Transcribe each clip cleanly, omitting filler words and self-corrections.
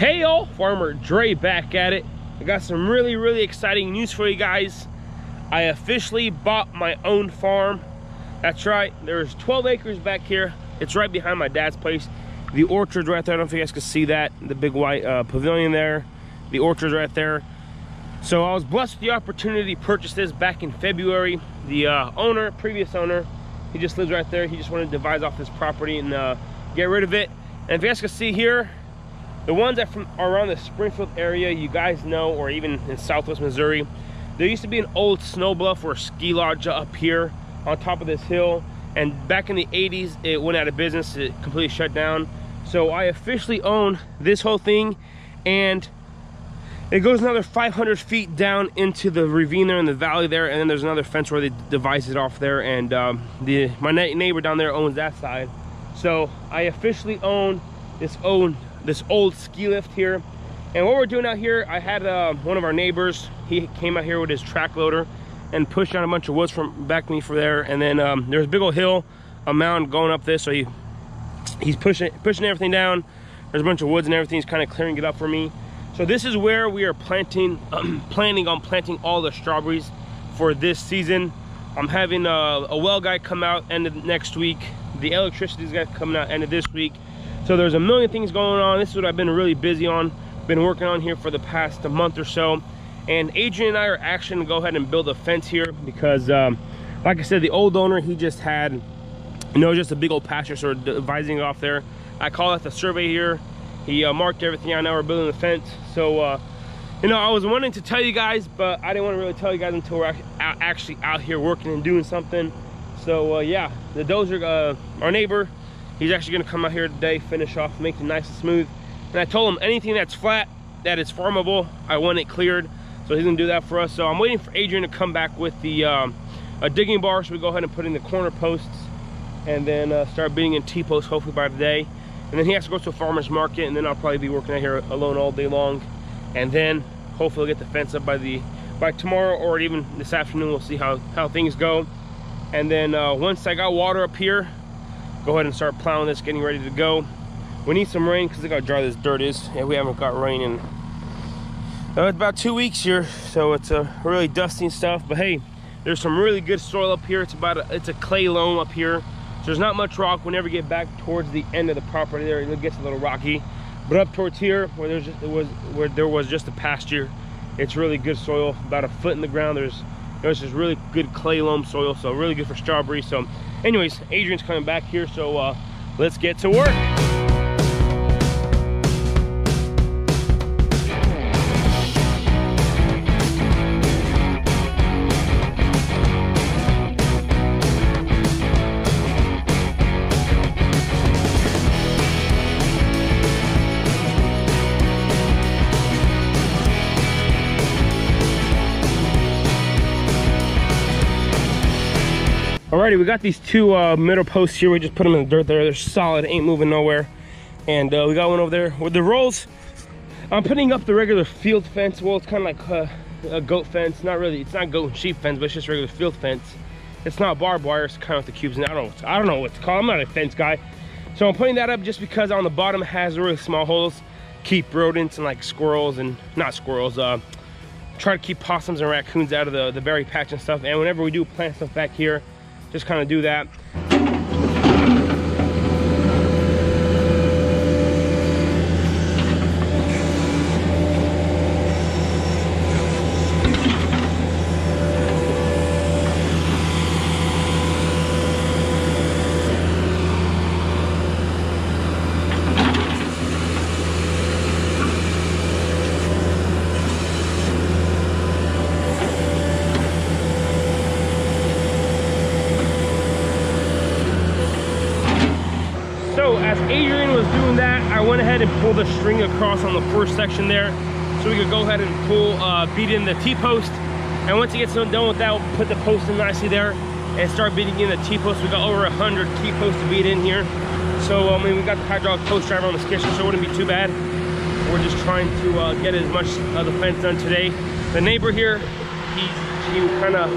Hey y'all, Farmer Dre back at it. I got some really exciting news for you guys. I officially bought my own farm. That's right, there's 12 acres back here. It's right behind my dad's place. The orchard's right there. I don't know if you guys can see that, the big white pavilion there. The orchard's right there. So I was blessed with the opportunity to purchase this back in February. The previous owner, he just lives right there. He just wanted to devise off this property and get rid of it. And if you guys can see here, the ones that are around the Springfield area, you guys know, or even in Southwest Missouri, there used to be an old snow bluff or ski lodge up here on top of this hill. And back in the 80s, it went out of business. It completely shut down. So I officially own this whole thing, and it goes another 500 feet down into the ravine there in the valley there, and then there's another fence where they devised it off there, and my neighbor down there owns that side. So I officially own this old ski lift here. And what we're doing out here, I had one of our neighbors, he came out here with his track loader and pushed down a bunch of woods from back to me for there. And then there's a big old hill, a mound going up this, so he's pushing everything down. There's a bunch of woods and everything. He's kind of clearing it up for me. So this is where we are planning on planting all the strawberries for this season. I'm having a well guy come out end of next week. The electricity guy coming out end of this week. So there's a million things going on. This is what I've been really busy on. Been working on here for the past month or so. And Adrian and I are actually gonna go ahead and build a fence here because, like I said, the old owner, he just had, just a big old pasture, sort of devising it off there. I call it the survey here. He marked everything out. Now we're building the fence. So, I was wanting to tell you guys, but I didn't want to really tell you guys until we're actually out here working and doing something. So, yeah, the dozer, our neighbor, he's actually going to come out here today, finish off, make it nice and smooth. And I told him anything that's flat, that is farmable, I want it cleared. So he's going to do that for us. So I'm waiting for Adrian to come back with the a digging bar, so we go ahead and put in the corner posts and then start beating in T-posts hopefully by today. And then he has to go to a farmer's market, and then I'll probably be working out here alone all day long. And then hopefully we'll get the fence up by tomorrow or even this afternoon. We'll see how things go. And then once I got water up here, go ahead and start plowing this, getting ready to go. We need some rain because look how dry this dirt is. And we haven't got rain in it's about 2 weeks here, so it's really dusty and stuff. But hey, there's some really good soil up here. It's a clay loam up here. So there's not much rock. Whenever you get back towards the end of the property there, it gets a little rocky. But up towards here, where there was just a pasture, it's really good soil. About a foot in the ground. There's just really good clay loam soil, so really good for strawberries. So, anyways, Adrian's coming back here, so let's get to work. Alrighty, we got these two middle posts here. We just put them in the dirt there. They're solid, ain't moving nowhere. And we got one over there with the rolls. I'm putting up the regular field fence. Well, it's kind of like a goat fence. Not really, it's not goat and sheep fence, but it's just regular field fence. It's not barbed wire, it's kind of with the cubes. And I don't know what it's called. I'm not a fence guy. So I'm putting that up just because on the bottom it has really small holes. Keep rodents and like squirrels and, not squirrels, try to keep possums and raccoons out of the berry patch and stuff. And whenever we do plant stuff back here, just kind of do that. So as Adrian was doing that, I went ahead and pulled the string across on the first section there so we could go ahead and beat in the T-post. And once he gets done with that, we'll put the post in nicely there and start beating in the T-post. We got over 100 T-posts to beat in here. So I mean, we got the hydraulic post driver on the sketcher, so it wouldn't be too bad. We're just trying to get as much of the fence done today. The neighbor here, he kind of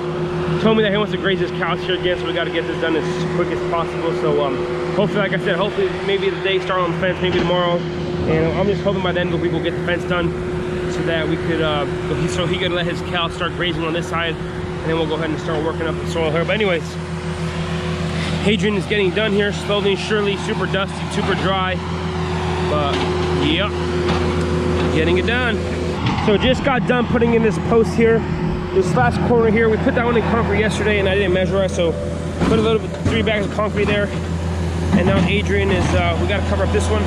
told me that he wants to graze his cows here again, so we got to get this done as quick as possible. So hopefully, like I said, hopefully maybe today start on the fence, maybe tomorrow. And I'm just hoping by then we will get the fence done so that we could, so he could let his cow start grazing on this side, and then we'll go ahead and start working up the soil here. But anyways, Hadrian is getting done here, slowly and surely, super dusty, super dry. But yep, getting it done. So just got done putting in this post here. This last corner here, we put that one in concrete yesterday and I didn't measure it, so put a little bit, 3 bags of concrete there. And now Adrian is, we gotta cover up this one.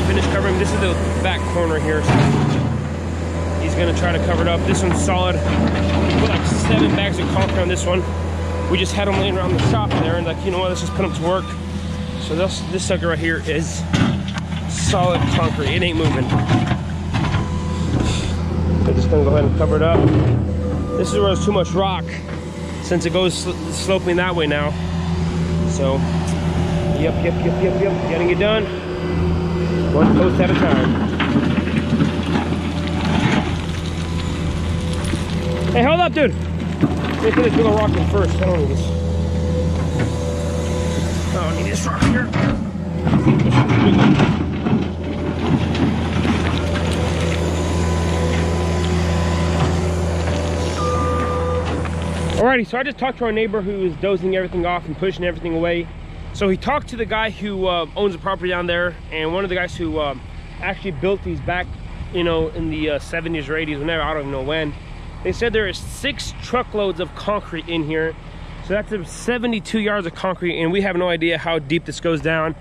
Finish covering, this is the back corner here. So he's gonna try to cover it up. This one's solid. We put like 7 bags of concrete on this one. We just had them laying around the shop there and like, you know what, let's just put them to work. So this sucker right here is solid concrete, it ain't moving. I'm just gonna go ahead and cover it up. This is where there's too much rock since it goes sloping that way now. So, yep, getting it done. One post at a time. Hey, hold up, dude. Let's get this little rock in first. I don't need this. I don't need this rock here. Alrighty, so I just talked to our neighbor who is dozing everything off and pushing everything away. So he talked to the guy who owns the property down there, and one of the guys who actually built these back, you know, in the 70s or 80s, whenever, I don't even know when. They said there is 6 truckloads of concrete in here. So that's 72 yards of concrete, and we have no idea how deep this goes down.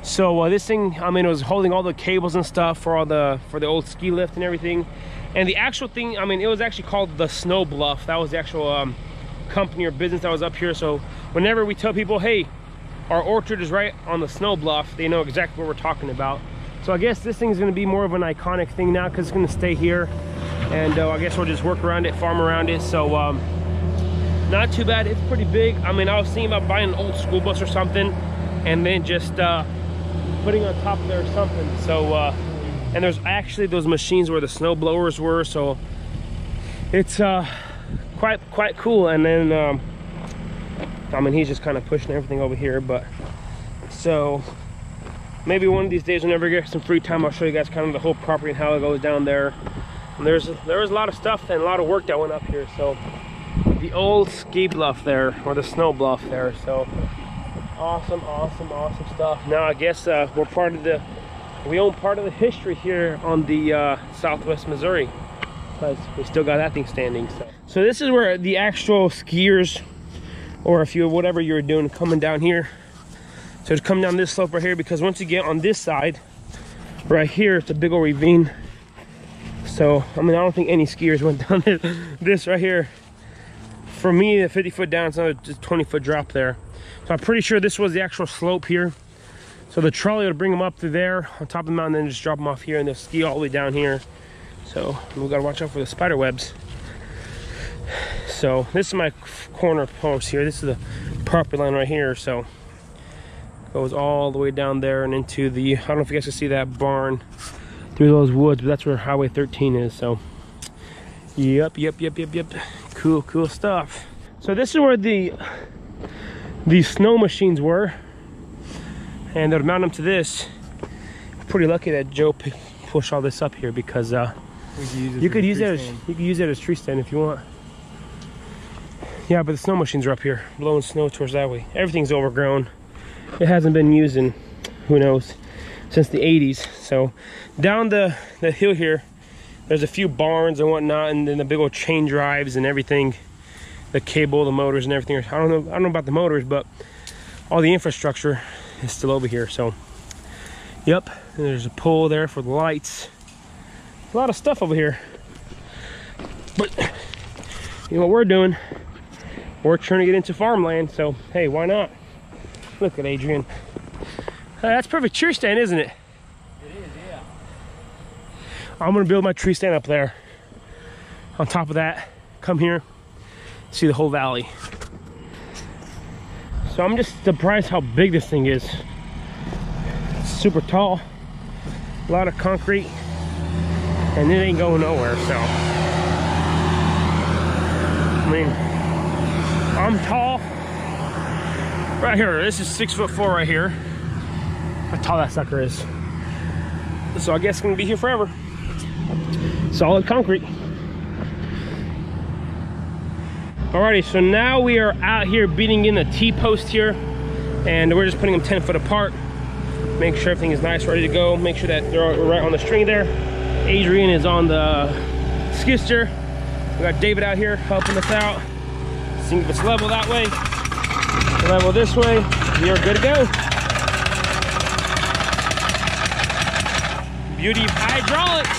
So this thing, I mean, it was holding all the cables and stuff for the old ski lift and everything. And the actual thing, I mean, it was actually called the Snow Bluff. That was the actual company or business that was up here. So whenever we tell people, hey, our orchard is right on the Snow Bluff, they know exactly what we're talking about. So I guess this thing is going to be more of an iconic thing now because it's going to stay here, and I guess we'll just work around it, farm around it. So not too bad. It's pretty big. I mean, I was thinking about buying an old school bus or something and then just putting on top of there or something. So and there's actually those machines where the snow blowers were, so it's quite cool. And then I mean, he's just kind of pushing everything over here. But so maybe one of these days, whenever I get some free time, I'll show you guys kind of the whole property and how it goes down there. And there was a lot of stuff and a lot of work that went up here. So the old ski bluff there, or the snow bluff there. So awesome stuff. Now I guess we own part of the history here on the Southwest Missouri, because we still got that thing standing. So this is where the actual skiers, or if you whatever you're doing, coming down here. So it's coming down this slope right here, because once you get on this side right here, it's a big old ravine. So I mean, I don't think any skiers went down this right here. For me, the 50-foot down, it's another 20-foot drop there. So I'm pretty sure this was the actual slope here. So the trolley would bring them up to there on top of the mountain, and then just drop them off here, and they'll ski all the way down here. So we gotta watch out for the spider webs. So this is my corner post here. This is the property line right here. So goes all the way down there and into the, I don't know if you guys can see that barn through those woods, but that's where Highway 13 is. So yep. Cool stuff. So this is where the snow machines were, and they'll mount them to this. Pretty lucky that Joe pushed all this up here, because you could use it as tree stand if you want. Yeah, but the snow machines are up here blowing snow towards that way. Everything's overgrown. It hasn't been used in, who knows, since the 80s. So down the hill here, there's a few barns and whatnot, and then the big old chain drives and everything, the cable, the motors and everything. I don't know about the motors, but all the infrastructure is still over here. So yep, and there's a pole there for the lights. A lot of stuff over here. But you know what we're doing? We're trying to get into farmland, so hey, why not? Look at Adrian. That's perfect tree stand, isn't it? It is, yeah. I'm gonna build my tree stand up there. On top of that, come here, see the whole valley. So I'm just surprised how big this thing is. It's super tall, a lot of concrete, and it ain't going nowhere. So I mean, I'm tall, Right here, this is 6'4" right here. How tall that sucker is. So I guess it's gonna be here forever. Solid concrete. Alrighty, so now we are out here beating in the T-post here, and we're just putting them 10 foot apart. Make sure everything is nice, ready to go. Make sure that they're right on the string there. Adrian is on the skid steer. We got David out here helping us out. See if it's level that way, level this way. We are good to go. Beauty of hydraulics.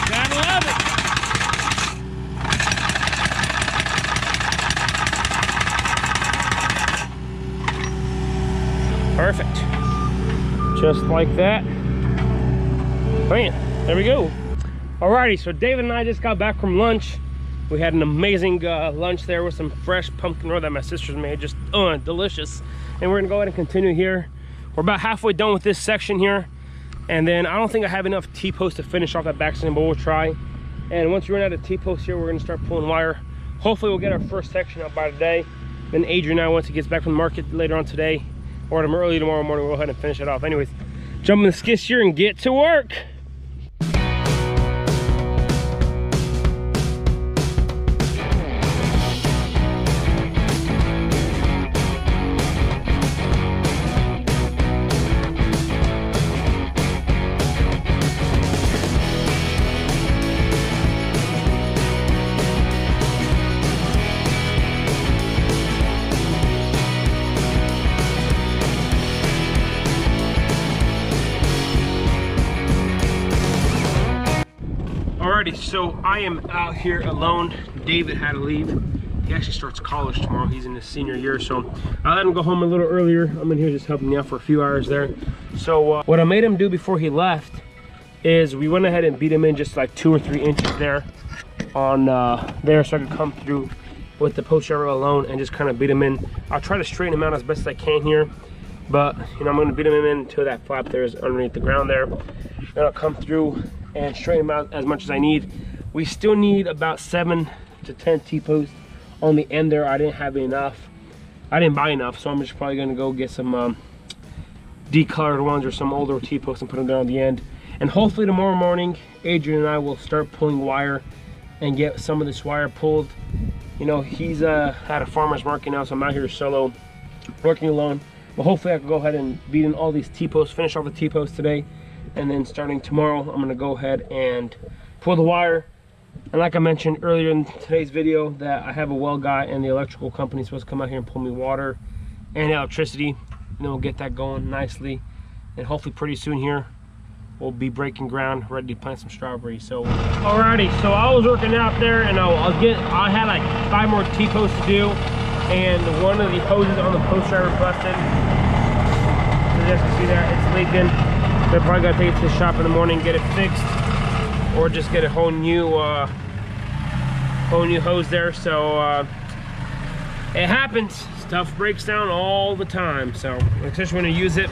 Gotta love it. Perfect. Just like that. Bam, there we go. Alrighty, so David and I just got back from lunch. We had an amazing lunch there with some fresh pumpkin roll that my sisters made. Just delicious. And we're gonna go ahead and continue here. We're about halfway done with this section here. And then I don't think I have enough T-posts to finish off that back section, but we'll try. And once we run out of T-posts here, we're gonna start pulling wire. Hopefully we'll get our first section out by today. Then Adrian and I, once he gets back from the market later on today, or early tomorrow morning, we'll go ahead and finish it off. Anyways, jump in the skid steer and get to work. Alrighty, so I am out here alone. David had to leave. He actually starts college tomorrow. He's in his senior year, so I let him go home a little earlier. I'm in here just helping out for a few hours there. So what I made him do before he left is we went ahead and beat him in just like 2 or 3 inches there on there, so I could come through with the post driver alone and just kind of beat him in. I'll try to straighten him out as best as I can here, but you know, I'm going to beat him in until that flap there is underneath the ground there. Then I'll come through and straighten them out as much as I need. We still need about 7 to 10 T-posts on the end there. I didn't have enough. I didn't buy enough, so I'm just probably gonna go get some decolored ones or some older T-posts and put them there on the end. And hopefully tomorrow morning, Adrian and I will start pulling wire and get some of this wire pulled. You know, he's at a farmer's market now, so I'm out here solo, working alone. But hopefully I can go ahead and beat in all these T-posts, finish off the T-posts today. And then starting tomorrow, I'm gonna go ahead and pull the wire. And like I mentioned earlier in today's video, that I have a well guy and the electrical company is supposed to come out here and pull me water and electricity. And then we'll get that going nicely. And hopefully pretty soon here, we'll be breaking ground, ready to plant some strawberries. So, alrighty, so I was working out there and I had like 5 more T-posts to do. And one of the hoses on the post driver busted. So you guys can see that, it's leaking. They're probably gonna take it to the shop in the morning, get it fixed, or just get a whole new hose there. So it happens. Stuff breaks down all the time. So especially when you use it,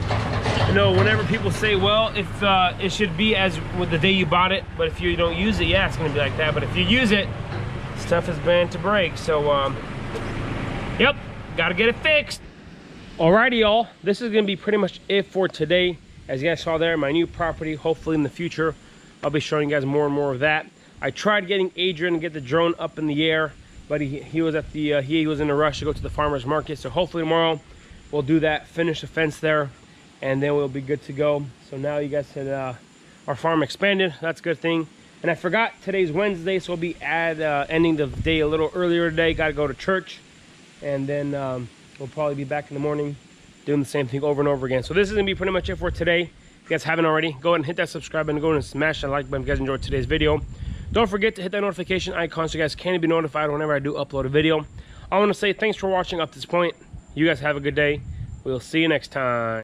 you know, whenever people say, well, if it should be as with the day you bought it, but if you don't use it, yeah, it's gonna be like that. But if you use it, stuff is bound to break. So yep, gotta get it fixed. Alrighty, y'all, this is gonna be pretty much it for today. As you guys saw there, my new property. Hopefully in the future, I'll be showing you guys more and more of that. I tried getting Adrian to get the drone up in the air, but he was at the he was in a rush to go to the farmer's market. So hopefully tomorrow we'll do that, finish the fence there, and then we'll be good to go. So now you guys said our farm expanded. That's a good thing. And I forgot today's Wednesday, so we'll be ending the day a little earlier today. Got to go to church, and then we'll probably be back in the morning doing the same thing over and over again. So this is gonna be pretty much it for today. If you guys haven't already, go ahead and hit that subscribe button, go ahead and smash that like button if you guys enjoyed today's video. Don't forget to hit that notification icon so you guys can be notified whenever I do upload a video. I want to say thanks for watching up to this point. You guys have a good day. We'll see you next time.